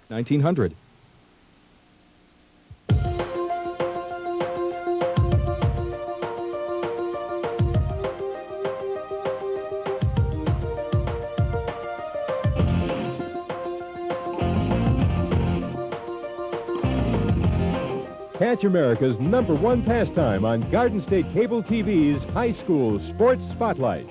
1900. Catch America's #1 pastime on Garden State Cable TV's High School Sports Spotlight.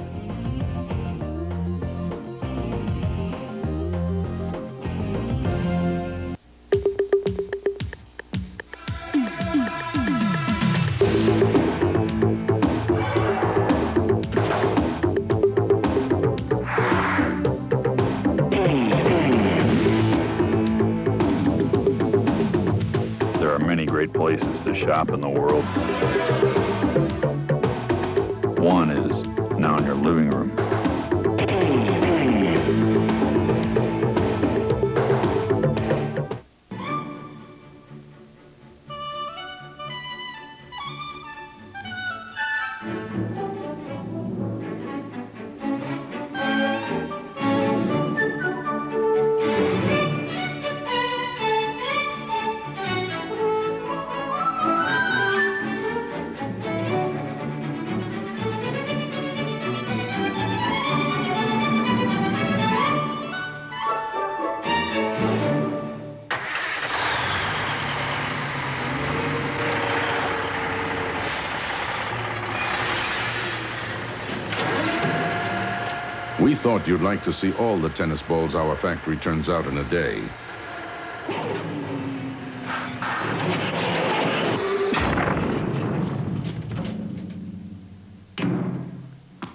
Great places to shop in the world. One is now in your living room. We thought you'd like to see all the tennis balls our factory turns out in a day.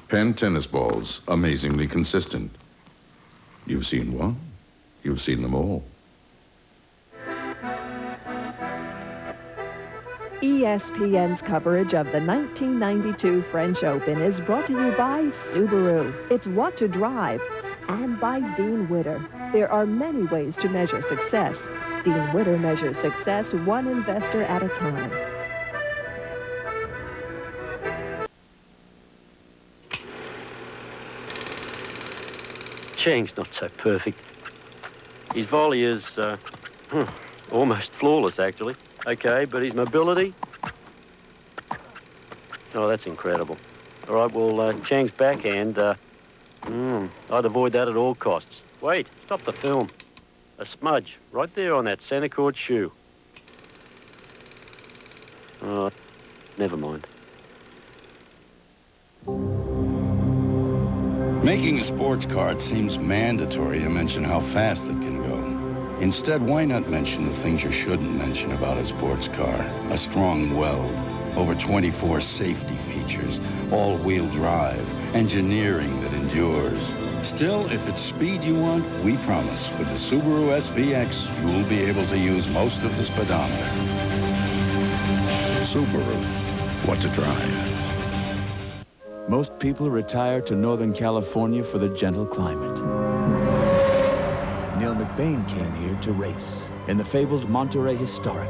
Penn tennis balls, amazingly consistent. You've seen one, you've seen them all. ESPN's coverage of the 1992 French Open is brought to you by Subaru. It's what to drive. And by Dean Witter. There are many ways to measure success. Dean Witter measures success one investor at a time. Chang's not so perfect. His volley is almost flawless, actually. Okay, but his mobility? Oh, that's incredible. All right, well, Chang's backhand, I'd avoid that at all costs. Wait, stop the film. A smudge right there on that center court shoe. Oh, never mind. Making a sports card seems mandatory to mention how fast it can go. Instead, why not mention the things you shouldn't mention about a sports car? A strong weld, over 24 safety features, all-wheel drive, engineering that endures. Still, if it's speed you want, we promise with the Subaru SVX, you'll be able to use most of the speedometer. Subaru, what to drive. Most people retire to Northern California for the gentle climate. Neil McBain came here to race in the fabled Monterey Historic.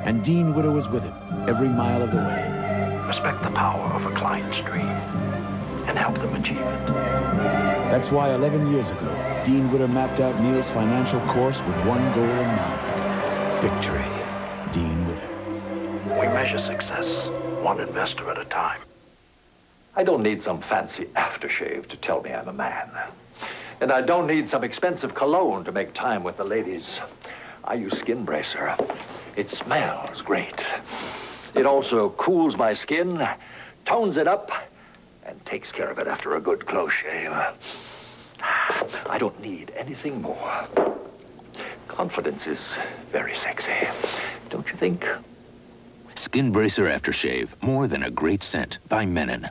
And Dean Witter was with him every mile of the way. Respect the power of a client's dream and help them achieve it. That's why 11 years ago, Dean Witter mapped out Neil's financial course with one goal in mind. Victory. Dean Witter. We measure success one investor at a time. I don't need some fancy aftershave to tell me I'm a man. And I don't need some expensive cologne to make time with the ladies. I use Skin Bracer. It smells great. It also cools my skin, tones it up, and takes care of it after a good close shave. I don't need anything more. Confidence is very sexy, don't you think? Skin Bracer Aftershave, more than a great scent, by Menon.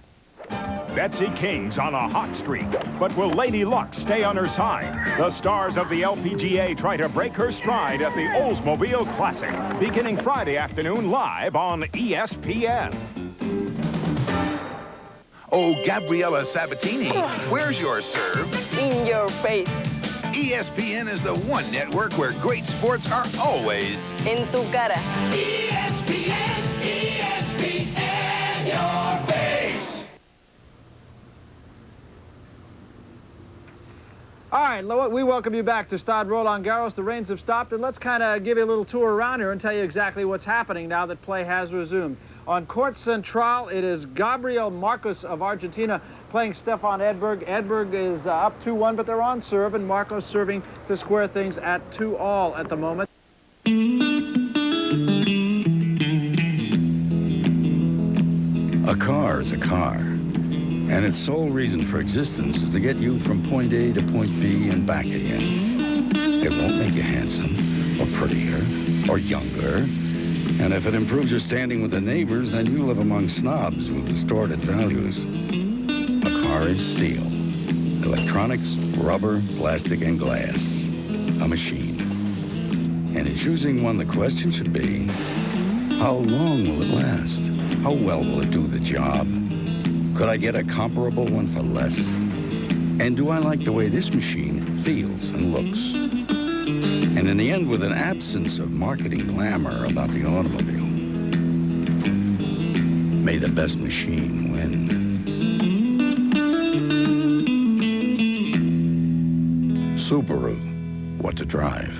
Betsy King's on a hot streak, but will Lady Luck stay on her side? The stars of the LPGA try to break her stride at the Oldsmobile Classic, beginning Friday afternoon live on ESPN. Oh, Gabriella Sabatini, where's your serve? In your face. ESPN is the one network where great sports are always En tu cara. ESPN, ESPN, your face. All right, we welcome you back to Stade Roland Garros. The rains have stopped, and let's kind of give you a little tour around here and tell you exactly what's happening now that play has resumed. On Court Central, it is Gabriel Marcos of Argentina playing Stefan Edberg. Edberg is up 2-1, but they're on serve, and Marcos serving to square things at 2-all at the moment. A car is a car, and its sole reason for existence is to get you from point A to point B and back again. It won't make you handsome, or prettier, or younger, and if it improves your standing with the neighbors, then you live among snobs with distorted values. A car is steel, electronics, rubber, plastic, and glass. A machine. And in choosing one, the question should be, how long will it last? How well will it do the job? Could I get a comparable one for less? And do I like the way this machine feels and looks? And in the end, with an absence of marketing glamour about the automobile, may the best machine win. Subaru, what to drive.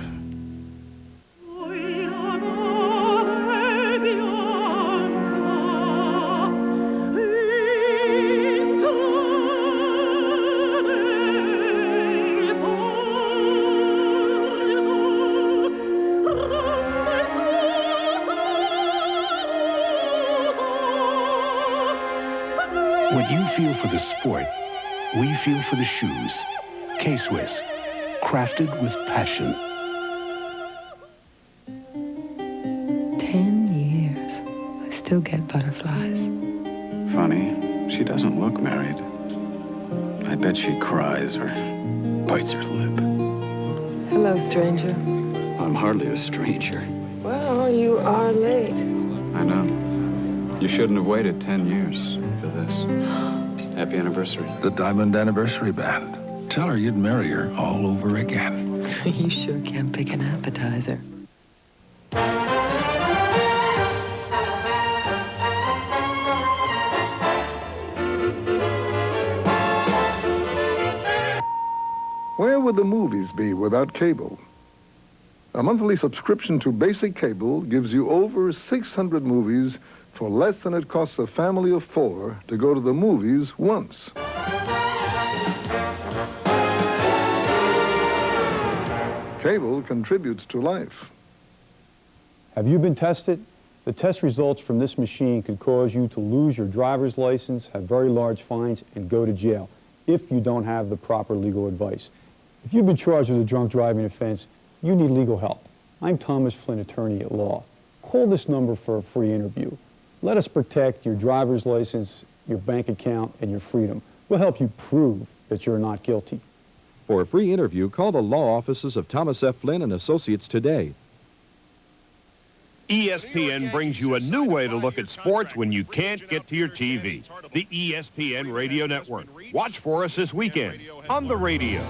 What you feel for the sport, we feel for the shoes. K-Swiss, crafted with passion. 10 years. I still get butterflies. Funny, she doesn't look married. I bet she cries or bites her lip. Hello, stranger. I'm hardly a stranger. Well, you are late. I know. You shouldn't have waited 10 years for this. Happy anniversary. The Diamond Anniversary Band. Tell her you'd marry her all over again. You sure can pick an appetizer. Where would the movies be without cable? A monthly subscription to basic cable gives you over 600 movies for less than it costs a family of 4 to go to the movies once. Cable contributes to life. Have you been tested? The test results from this machine could cause you to lose your driver's license, have very large fines, and go to jail if you don't have the proper legal advice. If you've been charged with a drunk driving offense, you need legal help. I'm Thomas Flynn, attorney at law. Call this number for a free interview. Let us protect your driver's license, your bank account, and your freedom. We'll help you prove that you're not guilty. For a free interview, call the law offices of Thomas F. Flynn and Associates today. ESPN brings you a new way to look at sports when you can't get to your TV. The ESPN Radio Network. Watch for us this weekend on the radio.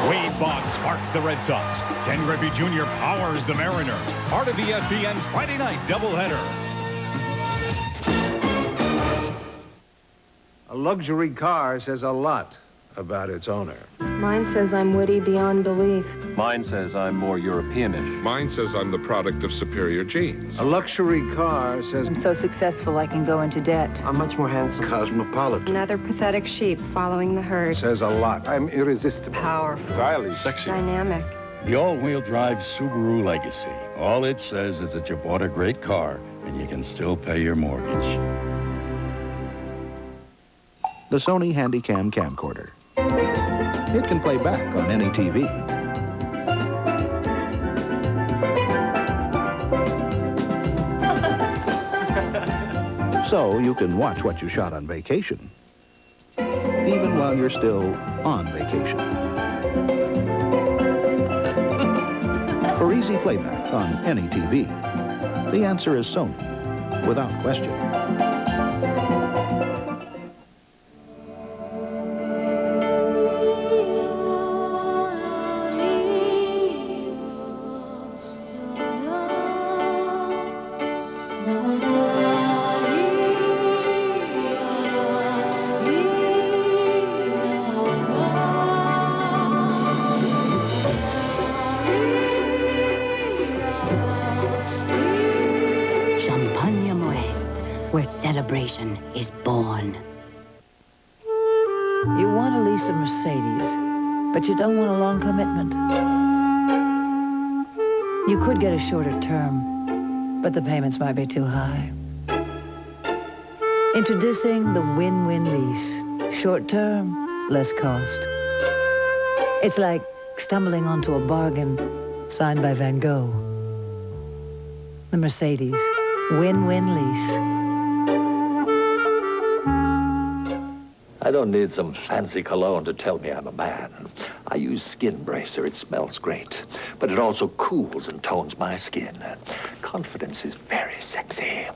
Wade Boggs sparks the Red Sox. Ken Griffey Jr. powers the Mariners. Part of ESPN's Friday night doubleheader. A luxury car says a lot about its owner. Mine says I'm witty beyond belief. Mine says I'm more Europeanish. Mine says I'm the product of superior genes. A luxury car says I'm so successful I can go into debt. I'm much more handsome. Cosmopolitan. Another pathetic sheep following the herd. Says a lot. I'm irresistible. Powerful. Stylish. Sexy. Dynamic. The all-wheel drive Subaru Legacy. All it says is that you bought a great car and you can still pay your mortgage. The Sony Handycam camcorder. It can play back on any TV. So you can watch what you shot on vacation, even while you're still on vacation. For easy playback on any TV, the answer is Sony, without question. celebration is born. You want to lease a Mercedes, but you don't want a long commitment. You could get a shorter term, but the payments might be too high. Introducing the win-win lease. Short term, less cost. It's like stumbling onto a bargain signed by Van Gogh. The Mercedes win-win lease. I don't need some fancy cologne to tell me I'm a man. I use Skin Bracer. It smells great, but it also cools and tones my skin. Confidence is very sexy,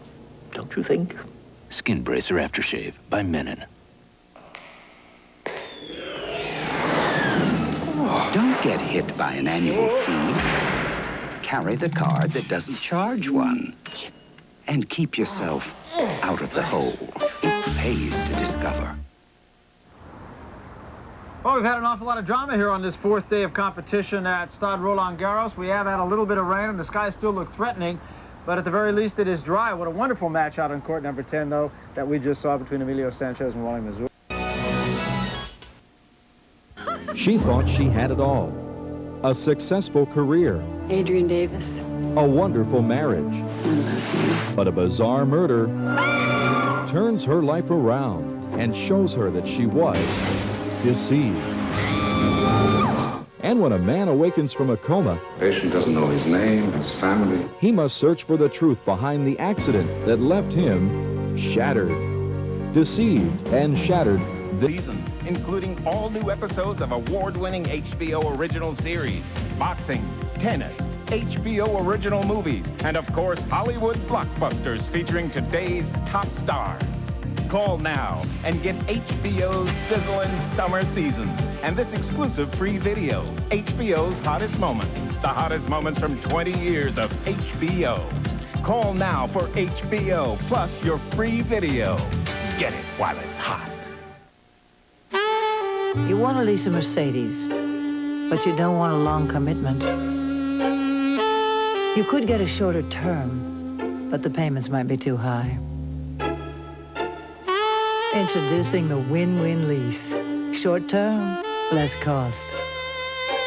don't you think? Skin Bracer Aftershave by Menon. Don't get hit by an annual fee. Carry the card that doesn't charge one. And keep yourself out of the hole. It pays to discover. Well, we've had an awful lot of drama here on this fourth day of competition at Stade Roland Garros. We have had a little bit of rain, and the skies still look threatening, but at the very least it is dry. What a wonderful match out on court number 10, though, that we just saw between Emilio Sanchez and Wally Mazour. She thought she had it all. A successful career. Adrian Davis. A wonderful marriage. But a bizarre murder turns her life around and shows her that she was deceived. And when a man awakens from a coma, Patient doesn't know his name, his family. he must search for the truth behind the accident that left him shattered. Deceived and shattered. Season, including all new episodes of award-winning HBO original series, boxing, tennis, HBO original movies, and of course, Hollywood blockbusters featuring today's top stars. Call now and get HBO's sizzling summer season and this exclusive free video, HBO's Hottest Moments, the hottest moments from 20 years of HBO. Call now for HBO plus your free video. Get it while it's hot. You want to lease a Mercedes, but you don't want a long commitment. You could get a shorter term, but the payments might be too high. Introducing the win-win lease. Short term, less cost.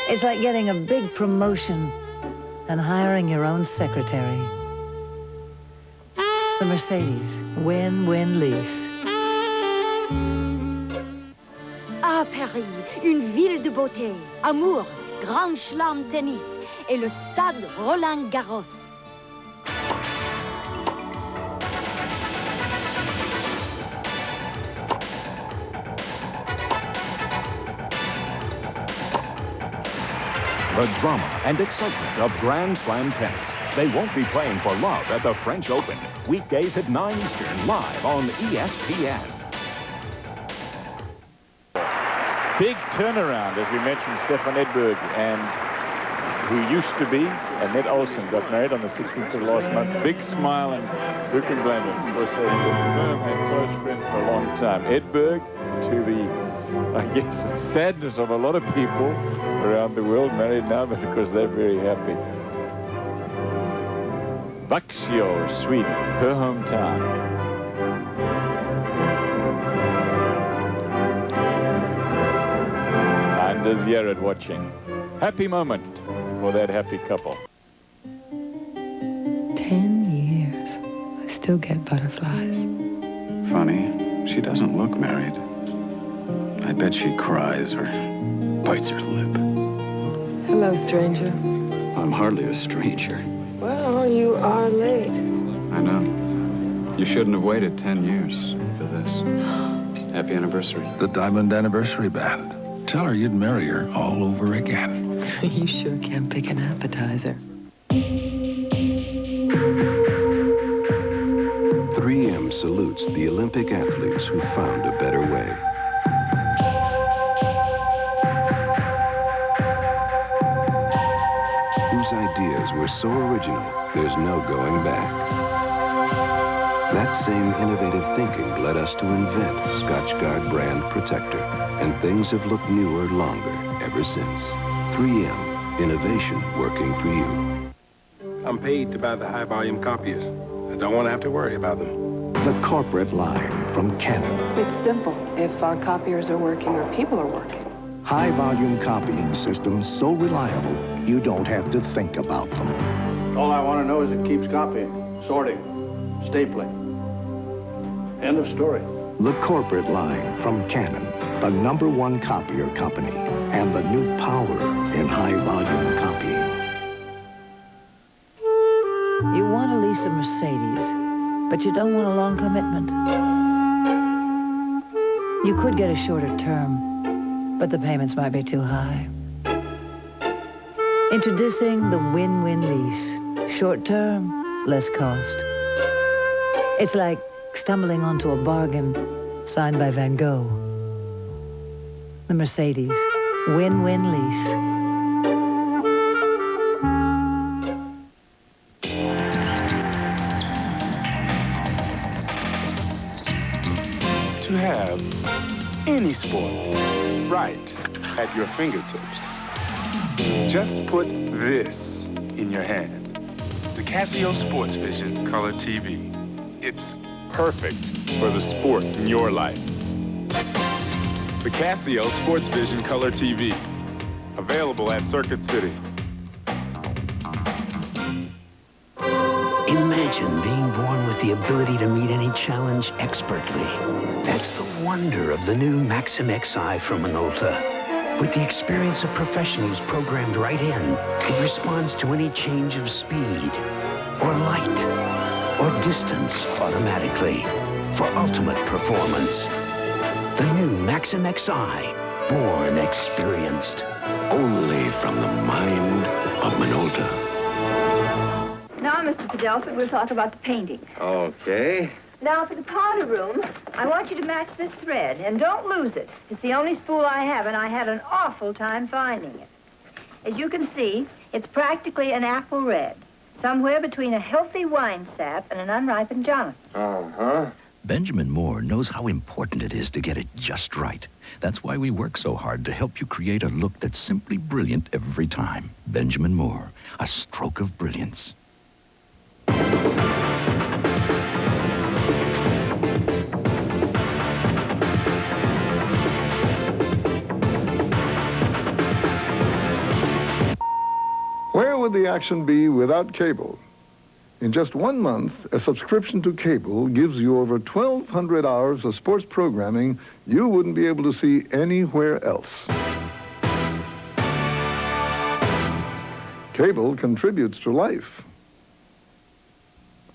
It's like getting a big promotion and hiring your own secretary. The Mercedes win-win lease. Ah, Paris, une ville de beauté, amour, grand chelem tennis et le stade Roland Garros. The drama and excitement of Grand Slam tennis. They won't be playing for love at the French Open. Weekdays at 9 Eastern, live on ESPN. Big turnaround, as we mentioned, Stefan Edberg, and who used to be Annette Olsen, got married on the 16th of last month. Big smile, and who can blame him? Of course, they've been firm and close friends for a long time. Edberg, to the, I guess, sadness of a lot of people around the world, married now, but because they're very happy. Vaxio, Sweden, her hometown. Anders Gerhard watching. Happy moment for that happy couple. 10 years. I still get butterflies. Funny, she doesn't look married. I bet she cries or bites her lip. Hello, stranger. I'm hardly a stranger. Well, you are late. I know. You shouldn't have waited 10 years for this. Happy anniversary. The Diamond Anniversary Band. Tell her you'd marry her all over again. You sure can pick an appetizer. 3M salutes the Olympic athletes who found a better way. Whose ideas were so original, there's no going back. That same innovative thinking led us to invent Scotchgard brand protector, and things have looked newer longer ever since. 3M, innovation working for you. I'm paid to buy the high-volume copies. I don't want to have to worry about them. The corporate line from Canon. It's simple. If our copiers are working, our people are working. High-volume copying systems so reliable, you don't have to think about them. All I want to know is it keeps copying, sorting, stapling. End of story. The corporate line from Canon, the #1 copier company, and the new power in high-volume copying. You want to lease a Mercedes, but you don't want a long commitment. You could get a shorter term, but the payments might be too high. Introducing the win-win lease. Short term, less cost. It's like stumbling onto a bargain signed by Van Gogh. The Mercedes win-win lease. To have any sport right at your fingertips. Just put this in your hand. The Casio Sports Vision Color TV. It's perfect for the sport in your life. The Casio Sports Vision Color TV. Available at Circuit City. Imagine being born with the ability to meet any challenge expertly. That's the wonder of the new Maxim XI from Minolta. With the experience of professionals programmed right in, it responds to any change of speed, or light, or distance automatically for ultimate performance. The new Maxim XI, born experienced. Only from the mind of Minolta. Now, Mr. Fidelford, we'll talk about the painting. Okay. Now, for the powder room, I want you to match this thread, and don't lose it. It's the only spool I have, and I had an awful time finding it. As you can see, it's practically an apple red, somewhere between a healthy wine sap and an unripened Jonathan. Uh-huh. Benjamin Moore knows how important it is to get it just right. That's why we work so hard to help you create a look that's simply brilliant every time. Benjamin Moore, a stroke of brilliance. Where would the action be without cable? In just 1 month, a subscription to cable gives you over 1,200 hours of sports programming you wouldn't be able to see anywhere else. Cable contributes to life.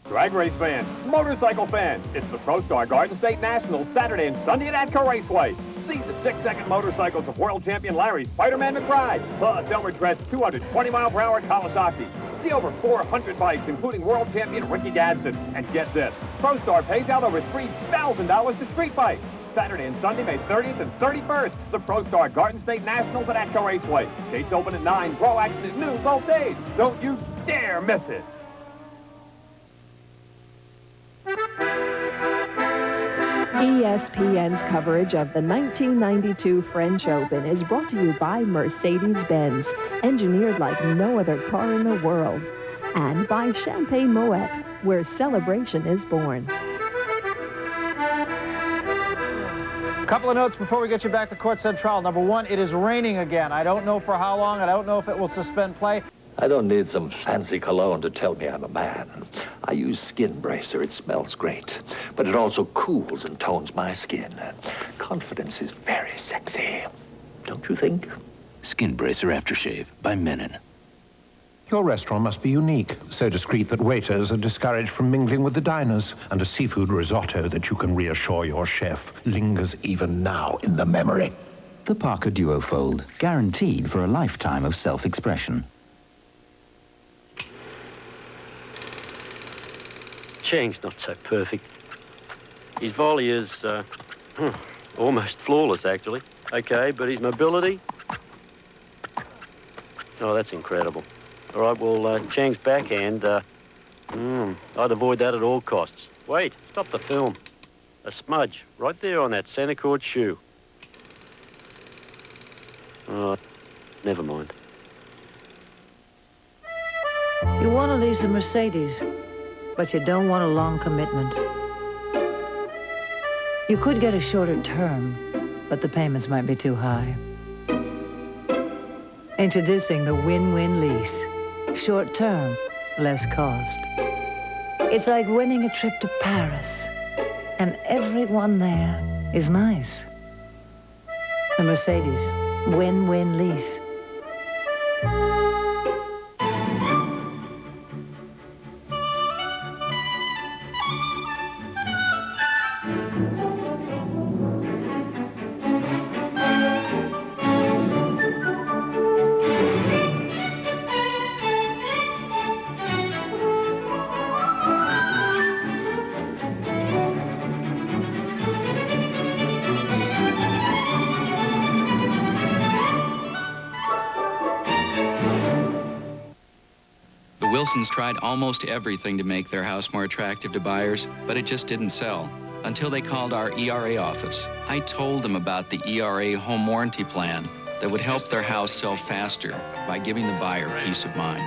Drag race fans, motorcycle fans, it's the ProStar Garden State Nationals Saturday and Sunday at Atco Raceway. See the 6-second motorcycles of world champion Larry Spider-Man McBride, plus Elmer Tread's 220-mile-per-hour Kawasaki. See over 400 bikes, including world champion Ricky Gadsden. And get this, ProStar pays out over $3,000 to street bikes. Saturday and Sunday, May 30th and 31st, the ProStar Garden State Nationals at Atco Raceway. Gates open at 9, Pro action is noon both days. Don't you dare miss it. ESPN's coverage of the 1992 French Open is brought to you by Mercedes-Benz, engineered like no other car in the world, and by Champagne Moet, where celebration is born. A couple of notes before we get you back to Court Central. Number one, it is raining again. I don't know for how long. I don't know if it will suspend play. I don't need some fancy cologne to tell me I'm a man. I use Skin Bracer. It smells great, but it also cools and tones my skin. Confidence is very sexy, don't you think? Skin Bracer Aftershave by Menon. Your restaurant must be unique, so discreet that waiters are discouraged from mingling with the diners, and a seafood risotto that you can reassure your chef lingers even now in the memory. The Parker Duofold, guaranteed for a lifetime of self-expression. Chang's not so perfect. His volley is almost flawless, actually. Okay, but his mobility? Oh, that's incredible. All right, well, Chang's backhand, I'd avoid that at all costs. Wait, stop the film. A smudge right there on that center court shoe. Oh, never mind. You want to lease a Mercedes, but you don't want a long commitment. You could get a shorter term, but the payments might be too high. Introducing the win-win lease. Short term, less cost. It's like winning a trip to Paris, and everyone there is nice. The Mercedes win-win lease. Wilsons tried almost everything to make their house more attractive to buyers, but it just didn't sell until they called our ERA office. I told them about the ERA home warranty plan that would help their house sell faster by giving the buyer peace of mind.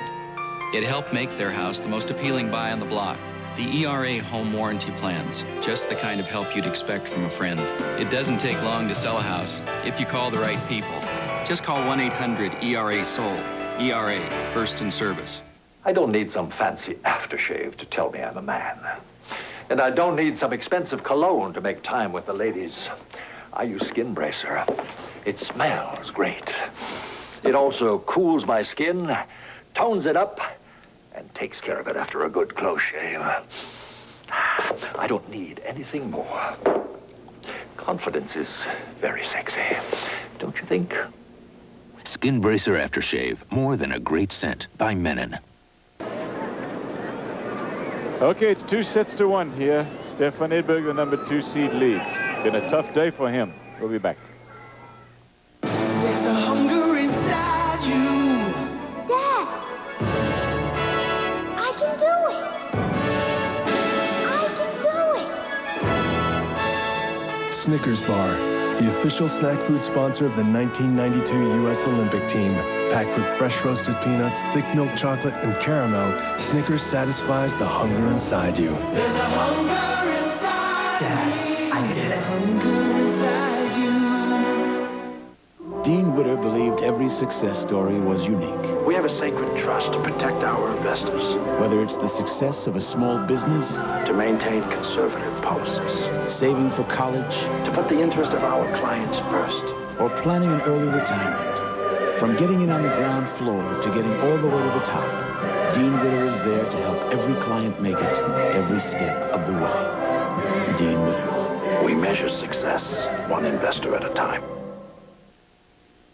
It helped make their house the most appealing buy on the block. The ERA home warranty plan's just the kind of help you'd expect from a friend. It doesn't take long to sell a house if you call the right people. Just call 1-800-ERA-SOLD. ERA, first in service. I don't need some fancy aftershave to tell me I'm a man. And I don't need some expensive cologne to make time with the ladies. I use Skin Bracer. It smells great. It also cools my skin, tones it up, and takes care of it after a good close shave. I don't need anything more. Confidence is very sexy, don't you think? Skin Bracer Aftershave, more than a great scent, by Menon. Okay, it's 2-1 here. Stefan Edberg, the number 2 seed, leads. Been a tough day for him. We'll be back. There's a hunger inside you. Dad, I can do it. I can do it. Snickers Bar, the official snack food sponsor of the 1992 U.S. Olympic team. Packed with fresh roasted peanuts, thick milk chocolate, and caramel, Snickers satisfies the hunger inside you. There's a hunger inside. Dad, I did it. Hunger inside you. Dean Witter believed every success story was unique. We have a sacred trust to protect our investors. Whether it's the success of a small business, To maintain conservative policies. saving for college, To put the interest of our clients first. or planning an early retirement. From getting in on the ground floor to getting all the way to the top, Dean Witter is there to help every client make it every step of the way. Dean Witter. We measure success one investor at a time.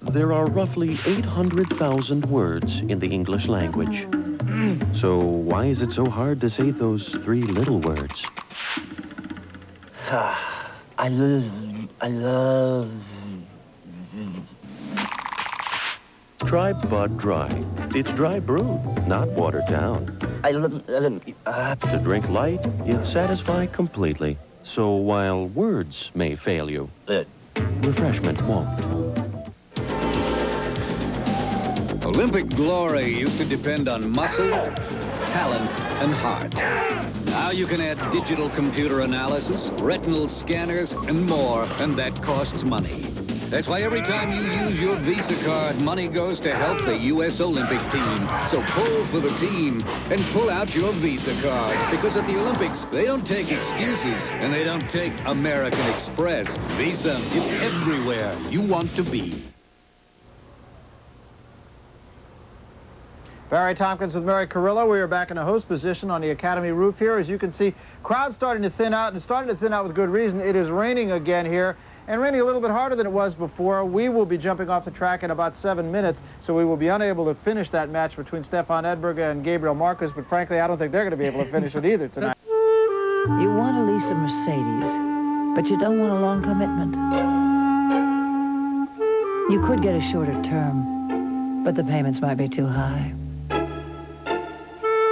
There are roughly 800,000 words in the English language. So why is it so hard to say those 3 little words? I love. Dry Bud Dry. It's dry brew, not watered down. To drink light, yet satisfy completely. So while words may fail you, refreshment won't. Olympic glory used to depend on muscle, talent, and heart. Now you can add digital computer analysis, retinal scanners, and more, and that costs money. That's why every time you use your Visa card, money goes to help the U.S. Olympic team. So pull for the team and pull out your Visa card. Because at the Olympics, they don't take excuses and they don't take American Express. Visa, it's everywhere you want to be. Barry Tompkins with Mary Carrillo. We are back in a host position on the Academy roof here. As you can see, crowd's starting to thin out, and starting to thin out with good reason. It is raining again here, and raining a little bit harder than it was before. We will be jumping off the track in about 7 minutes, so we will be unable to finish that match between Stefan Edberg and Gabriel Marcus, but frankly, I don't think they're going to be able to finish it either tonight. You want to lease a Mercedes, but you don't want a long commitment. You could get a shorter term, but the payments might be too high.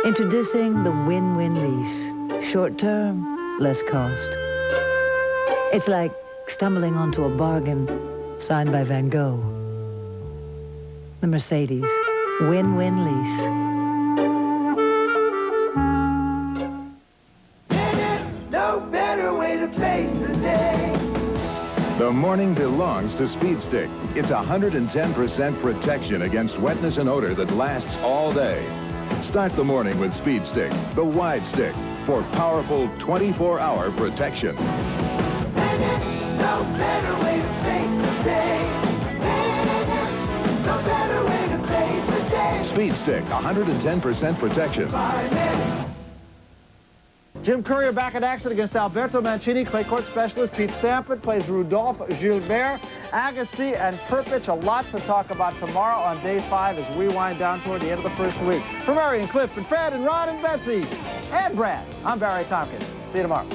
Introducing the win-win lease. Short term, less cost. It's like stumbling onto a bargain signed by Van Gogh. The Mercedes win-win lease. No better way to face the day. The morning belongs to Speed Stick. It's 110% protection against wetness and odor that lasts all day. Start the morning with Speed Stick, the wide stick, for powerful 24-hour protection. No better way to face the day. No better way to face the day. Speed Stick, 110% protection. Jim Courier back in action against Alberto Mancini. Clay court specialist Pete Sampert plays Rudolph Gilbert. Agassi and Perpich, a lot to talk about tomorrow on day 5 as we wind down toward the end of the first week. For Mary and Cliff and Fred and Ron and Betsy and Brad, I'm Barry Tompkins. See you tomorrow.